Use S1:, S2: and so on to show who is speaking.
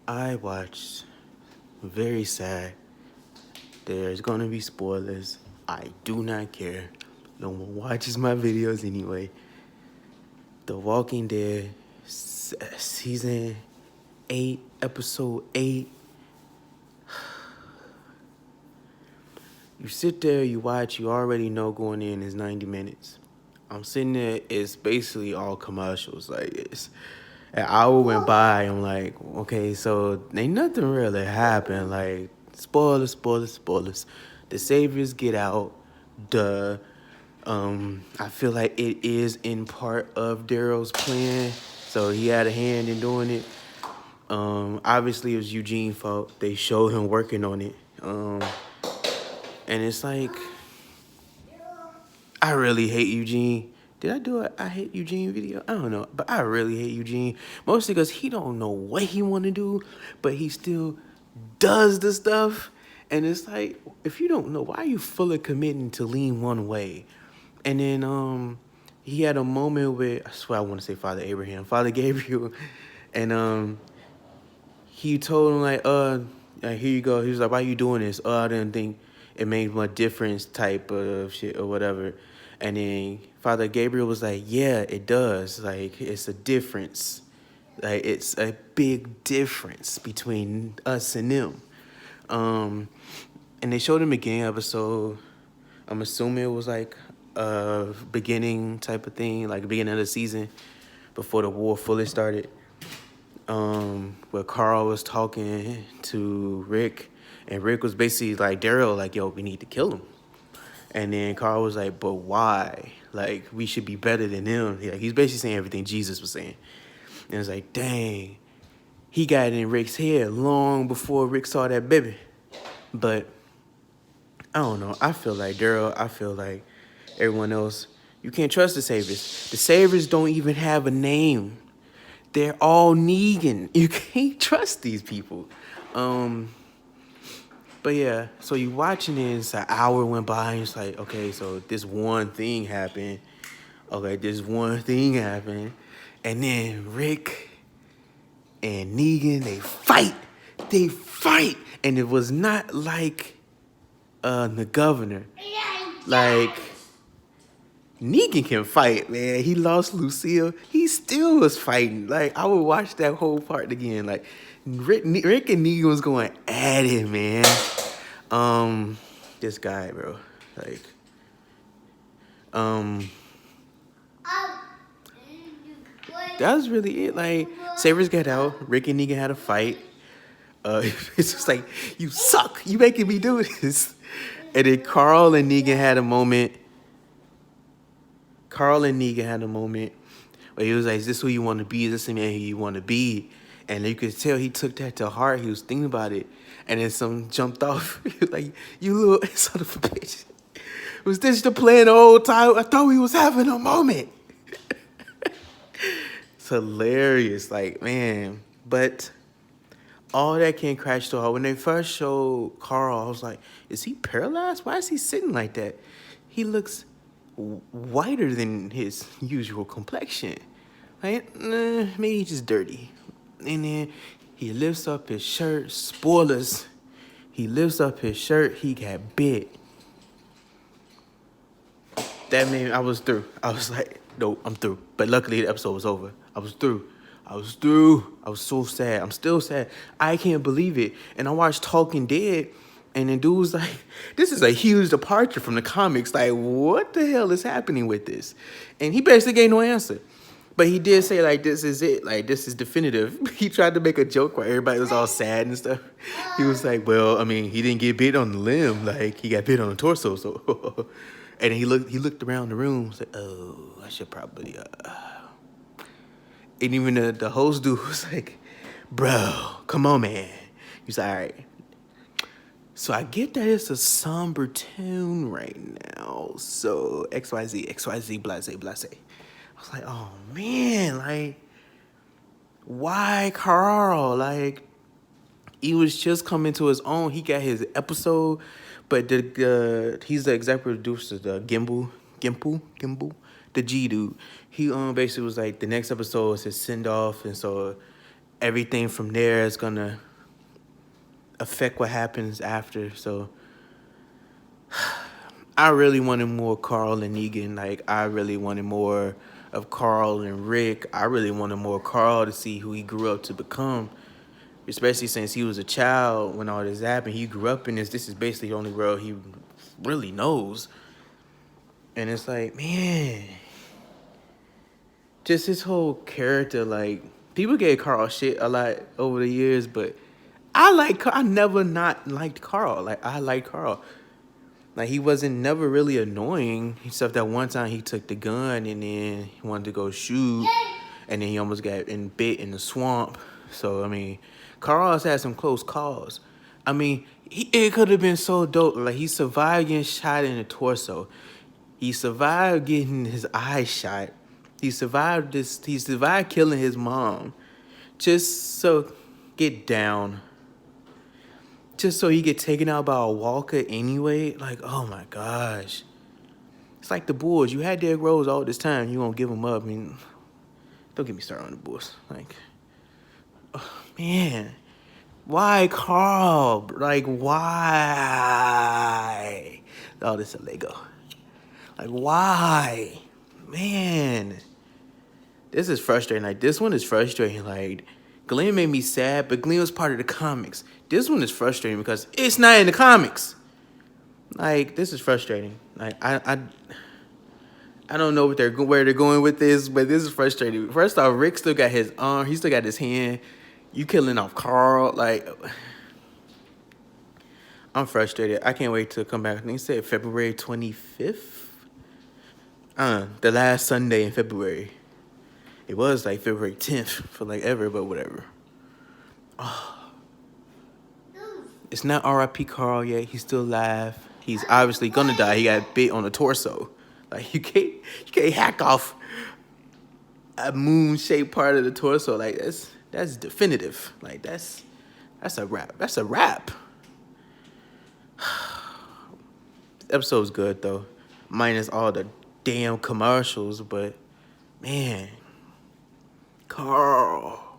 S1: I watched. Very sad. There's gonna be spoilers. I do not care. No one watches my videos anyway. The Walking Dead, season 8, episode 8. You sit there, you watch, you already know going in is 90 minutes. I'm sitting there, it's basically all commercials. Like, it's an hour went by, I'm like, okay, so ain't nothing really happened. Like, spoilers, spoilers, spoilers. The saviors get out. Duh. I feel like it is in part of Daryl's plan, so he had a hand in doing it. Obviously it was Eugene's fault. They showed him working on it. And it's like, I really hate Eugene. Did I do a I hate Eugene video? I don't know, but I really hate Eugene. Mostly because he don't know what he want to do, but he still does the stuff. And it's like, if you don't know, why are you fully committing to lean one way? And then he had a moment with, I swear I want to say Father Gabriel, and he told him like, here you go. He was like, why you doing this? Oh, I didn't think it made much difference type of shit or whatever. And then Father Gabriel was like, yeah, it does. Like, it's a difference. Like, it's a big difference between us and them. And they showed him again episode. I'm assuming it was like a beginning type of thing, like the beginning of the season before the war fully started. Where Carl was talking to Rick, and Rick was basically like, Daryl, like, yo, we need to kill him. And then Carl was like, but why? Like, we should be better than him. He's basically saying everything Jesus was saying. And it's like, dang, he got it in Rick's head long before Rick saw that baby. But I don't know. I feel like Daryl, I feel like everyone else, you can't trust the Saviors. The Saviors don't even have a name. They're all Negan. You can't trust these people. But yeah, so you watching this, an hour went by, and it's like, okay, so this one thing happened. Okay, this one thing happened. And then Rick and Negan, they fight. They fight. And it was not like the governor. Like, Negan can fight, man. He lost Lucille. He still was fighting. Like, I would watch that whole part again. Like, Rick and Negan was going at it, man. This guy, bro. Like, that was really it. Like, Sabers got out. Rick and Negan had a fight. It's just like, you suck. You making me do this. And then Carl and Negan had a moment. Where he was like, is this who you want to be? Is this the man who you want to be? And you could tell he took that to heart. He was thinking about it. And then some jumped off. He was like, you little son of a bitch. Was this the plan the whole time? I thought we was having a moment. It's hilarious. Like, man. But all that came crash to a halt. When they first showed Carl, I was like, is he paralyzed? Why is he sitting like that? He looks whiter than his usual complexion. Like, maybe he's just dirty. And then he lifts up his shirt. Spoilers. He lifts up his shirt. He got bit. That made I was through. I was like, no, I'm through. But luckily the episode was over. I was through. I was so sad. I'm still sad. I can't believe it. And I watched Talking Dead, and the dude was like, this is a huge departure from the comics. Like, what the hell is happening with this? And he basically gave no answer. But he did say, like, this is it. Like, this is definitive. He tried to make a joke where everybody was all sad and stuff. He was like, well, I mean, he didn't get bit on the limb. Like, he got bit on the torso. So, and he looked around the room. Said, oh, I should probably, And even the host dude was like, bro, come on, man. He was like, all right. So I get that it's a somber tune right now. So XYZ, blase. I was like, oh, man, like, why Carl? Like, he was just coming to his own. He got his episode, but he's the executive producer, the Gimbal, the G dude. He basically was like, the next episode is his send off, and so everything from there is gonna affect what happens after. So I really wanted more Carl and Negan. Like, I really wanted more of Carl and Rick. I really wanted more Carl to see who he grew up to become, especially since he was a child when all this happened. He grew up in this. This is basically the only world he really knows. And it's like, man, just his whole character. Like, people gave Carl shit a lot over the years, but I never not liked Carl. Like, I liked Carl. Like, he wasn't never really annoying, except that one time he took the gun and then he wanted to go shoot, and then he almost got bit in the swamp. So, I mean, Carl's had some close calls. I mean, it could have been so dope. Like, he survived getting shot in the torso. He survived getting his eye shot. He survived killing his mom. Just so get down. Just so he get taken out by a walker anyway. Like, oh my gosh. It's like the Bulls. You had Derrick Rose all this time. You won't give him up. I mean, don't get me started on the Bulls. Like, oh, man. Why Carl? Like, why? Oh, this is a Lego. Like, why? Man. This is frustrating. Like, this one is frustrating. Like, Glenn made me sad, but Glenn was part of the comics. This one is frustrating because it's not in the comics. Like, this is frustrating. Like, I don't know where they're going with this, but this is frustrating. First off, Rick still got his arm. He still got his hand. You killing off Carl. Like, I'm frustrated. I can't wait to come back. I think he said February 25th. The last Sunday in February. It was like February 10th for like ever, but whatever. Oh. It's not R.I.P. Carl yet. He's still alive. He's obviously gonna die. He got bit on the torso. Like, you can't hack off a moon-shaped part of the torso. Like, that's definitive. Like, that's a wrap. That's a wrap. This episode's good though, minus all the damn commercials. But man, Carl.